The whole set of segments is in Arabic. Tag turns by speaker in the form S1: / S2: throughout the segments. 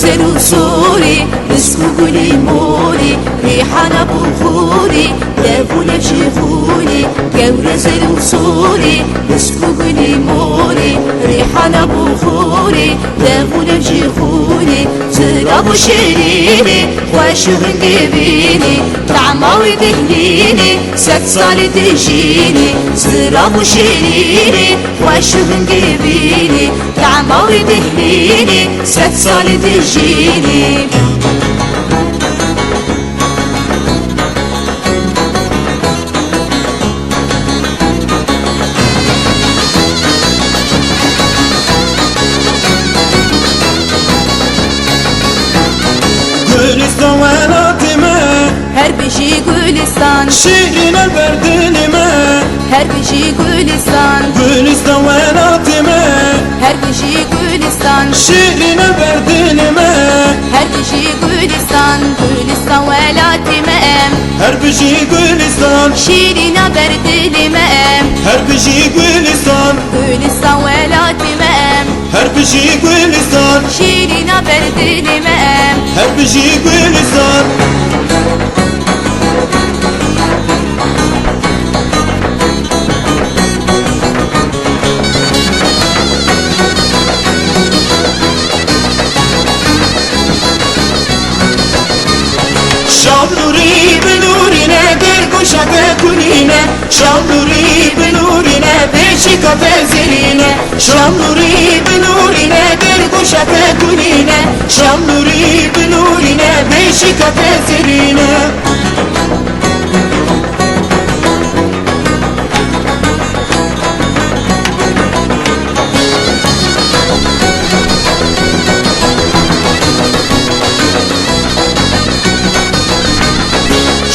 S1: زين وصوري اسمه قولي موري ريحانة بخوري لابونا بشيخوني قورة زين وصوري اسمه قولي موري ريحانة بخوري لابونا بشيخوني زرابو شيريني واشهن قبيني طعماوي دهليني 6 صالي تجيني زرابو شيريني واشهن قبيني طعماوي دهليني 6 صالي تجيني
S2: Gülistan velatime
S1: her bişi Gülistan
S2: şiirine verdinime
S1: her bişi Gülistan
S2: Gülistan velatime
S1: her bişi Gülistan
S2: şiirine verdinime
S1: her bişi Gülistan Gülistan velatime
S2: her bir şey Gülistan
S1: şiirine berdilime
S2: her bir şey Gülistan
S1: Gülistan velatime
S2: her bir şey Gülistan
S1: şiirine berdilime
S2: her bir şey Gülistan شاملوری بنورینه در گوشت کنینه شاملوری بنورینه بیچی کافه زیرینه شاملوری بنورینه در گوشت کنینه شاملوری بنورینه بیچی کافه زیرینه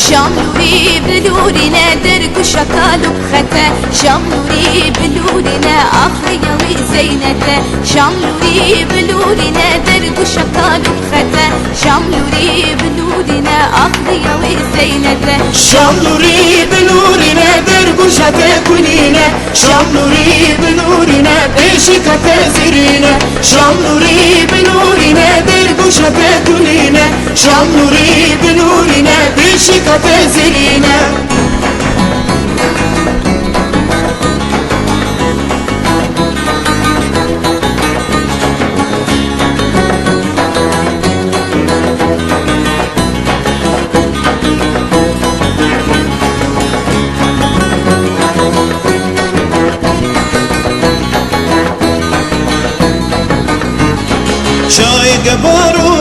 S1: شاملوری بلورینه در گوشتالو بخته شاملوری بلورینه آخریوی زینته شاملوری بلورینه در گوشتالو بخته شاملوری بلورینه آخریوی زینته
S2: شاملوری بنورینه در گوشت کنینه شاملوری بنورینه بیشی کافه زیرینه شاملوری بنورینه در گوشت کنینه شاملوری بنورینه بیشی کافه زیرینه چای گبارو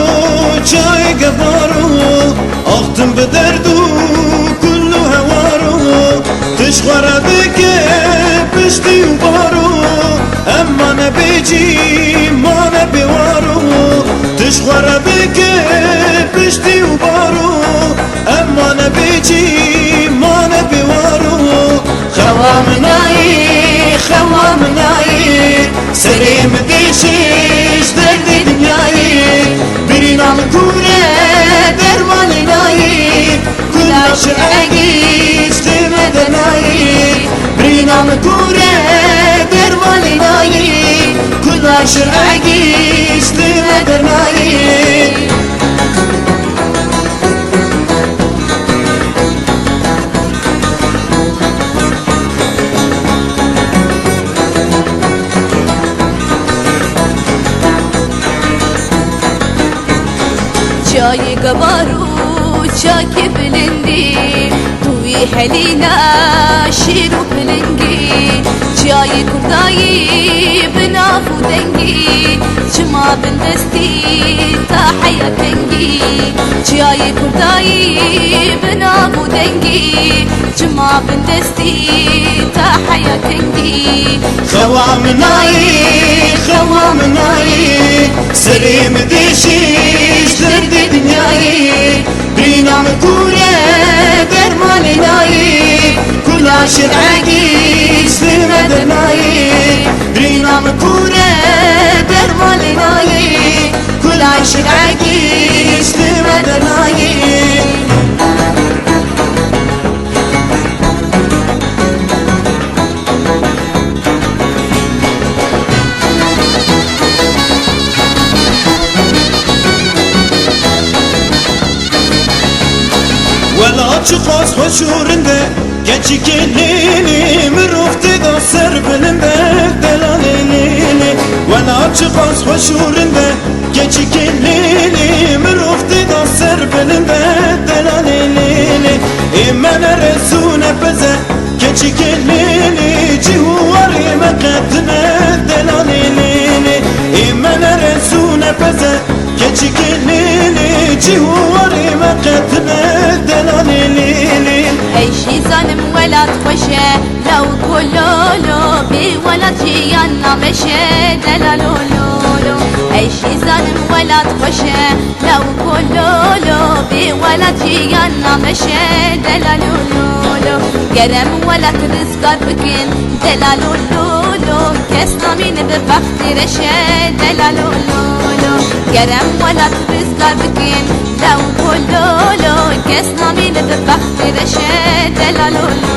S2: چای گبارو آختم به دردو کلو هوارو تشخوره بگه پشتی و بارو اما نبیجی ما نبیوارو تشخوره بگه پشتی و بارو اما نبیجی ما نبیوارو خوامنایی سریم دیشیش درد دنیایی برینام کوره درمانی نایی کلاش اگیش دمدنایی برینام کوره درمانی نایی کلاش اگیش دمدنایی
S1: چای گبارو چاکی بلندی توی حلینا شیرو بلنگی چای کردایی بنافو دنگی چما بندستی تا حیا کنگی چای کردایی بنافو دنگی چما بندستی تا حیا کنگی
S2: خوامنایی سریم دیشیش درد دنیایی برینام کوره درمانی نایی کلاش رگیش دمدنایی برینام کوره درمانی نایی کلاش رگیش دمدنایی خوشورنده گچی کلینی مرفتی دا سر بلنده دلالینی ولا چه خاص خوشورنده گچی کلینی مرفتی دا سر بلنده دلالینی ایمن رسونه بزه گچی کلینی جواری مقدمه دلالینی ایمن رسونه بزه گچی کلینی جواری مقدمه دلالینی
S1: عيشي ظالم ولا تخشى لو كلولو بي ولا جيانا مشى دلالولولو عيشي ظالم ولا تخشى لو كلولو بي ولا جيانا مشى دلالولولو قرم ولا ترزقار بكين دلالولولو كسنا من ببخت رشى دلالولولو قرم ولا ترزقار بكين لو كلولو كسنا من ببخت رشى دلالولولو